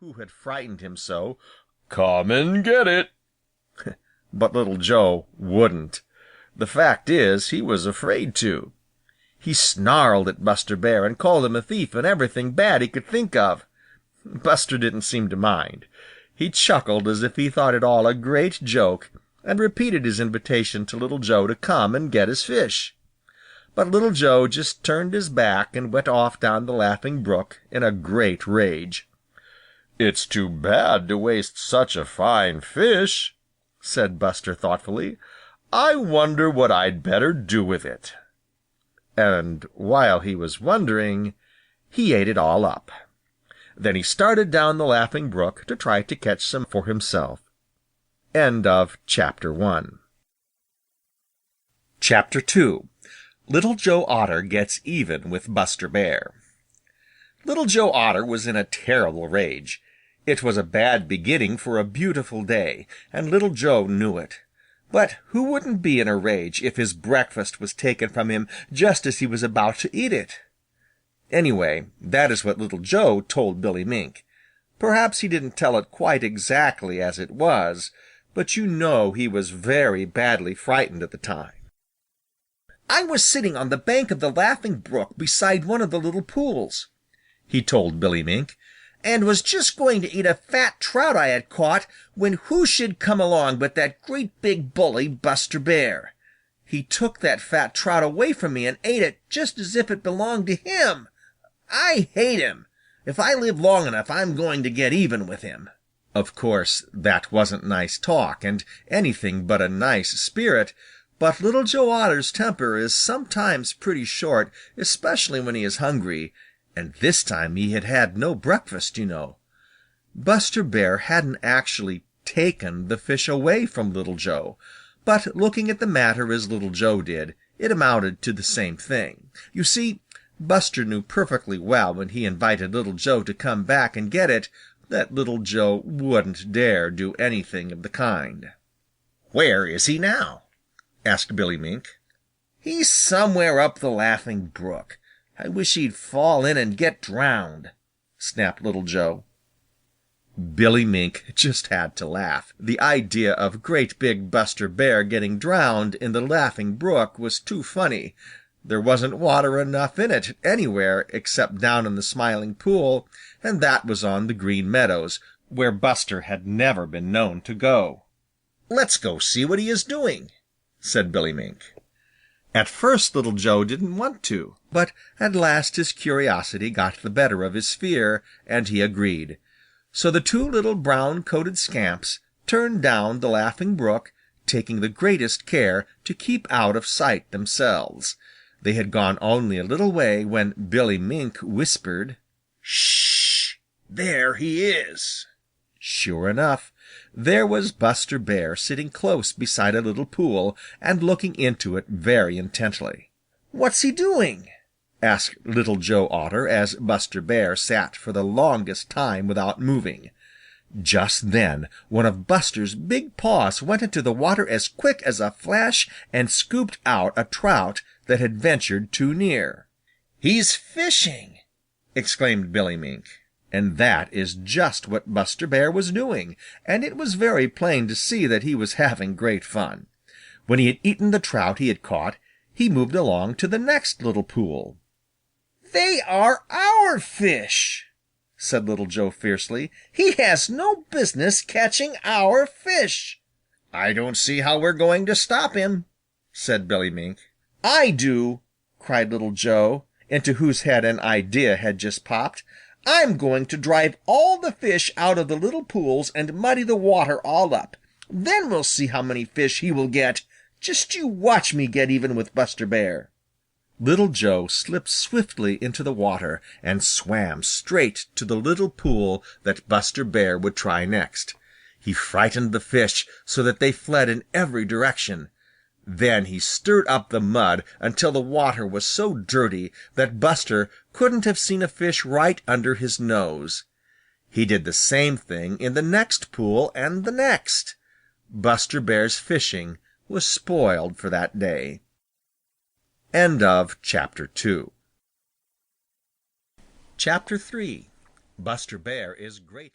who had frightened him so, "Come and get it." But Little Joe wouldn't. The fact is, he was afraid to. He snarled at Buster Bear and called him a thief and everything bad he could think of. Buster didn't seem to mind. He chuckled as if he thought it all a great joke, and repeated his invitation to Little Joe to come and get his fish. But Little Joe just turned his back and went off down the Laughing Brook in a great rage. "It's too bad to waste such a fine fish," said Buster thoughtfully. "I wonder what I'd better do with it." And while he was wondering, he ate it all up. Then he started down the Laughing Brook to try to catch some for himself. End of Chapter 1. Chapter 2. Little Joe Otter Gets Even with Buster Bear. Little Joe Otter was in a terrible rage. It was a bad beginning for a beautiful day, and Little Joe knew it. But who wouldn't be in a rage if his breakfast was taken from him just as he was about to eat it? Anyway, that is what Little Joe told Billy Mink. Perhaps he didn't tell it quite exactly as it was, but you know he was very badly frightened at the time. "I was sitting on the bank of the Laughing Brook beside one of the little pools," he told Billy Mink, "and was just going to eat a fat trout I had caught when who should come along but that great big bully, Buster Bear. He took that fat trout away from me and ate it just as if it belonged to him. I hate him. If I live long enough, I'm going to get even with him." Of course, that wasn't nice talk and anything but a nice spirit, but Little Joe Otter's temper is sometimes pretty short, especially when he is hungry, and this time he had had no breakfast, you know. Buster Bear hadn't actually taken the fish away from Little Joe, but looking at the matter as Little Joe did, it amounted to the same thing. You see, Buster knew perfectly well when he invited Little Joe to come back and get it that Little Joe wouldn't dare do anything of the kind. "Where is he now?" asked Billy Mink. "He's somewhere up the Laughing Brook. I wish he'd fall in and get drowned," snapped Little Joe. Billy Mink just had to laugh. The idea of great big Buster Bear getting drowned in the Laughing Brook was too funny. There wasn't water enough in it anywhere except down in the Smiling Pool, and that was on the Green Meadows, where Buster had never been known to go. "Let's go see what he is doing," said Billy Mink. At first Little Joe didn't want to, but at last his curiosity got the better of his fear, and he agreed. So the two little brown-coated scamps turned down the Laughing Brook, taking the greatest care to keep out of sight themselves. They had gone only a little way when Billy Mink whispered, "Shh! There he is!" Sure enough, there was Buster Bear sitting close beside a little pool and looking into it very intently. "What's he doing?" asked Little Joe Otter as Buster Bear sat for the longest time without moving. Just then one of Buster's big paws went into the water as quick as a flash and scooped out a trout that had ventured too near. "He's fishing!" exclaimed Billy Mink. And that is just what Buster Bear was doing, and it was very plain to see that he was having great fun. When he had eaten the trout he had caught, he moved along to the next little pool. "They are our fish!" said Little Joe fiercely. "He has no business catching our fish." "I don't see how we're going to stop him," said Billy Mink. "I do!" cried Little Joe, into whose head an idea had just popped. "I'm going to drive all the fish out of the little pools and muddy the water all up. Then we'll see how many fish he will get. Just you watch me get even with Buster Bear." Little Joe slipped swiftly into the water and swam straight to the little pool that Buster Bear would try next. He frightened the fish so that they fled in every direction. Then he stirred up the mud until the water was so dirty that Buster couldn't have seen a fish right under his nose. He did the same thing in the next pool and the next. Buster Bear's fishing was spoiled for that day. End of Chapter 2. Chapter 3. Buster Bear is Grateful.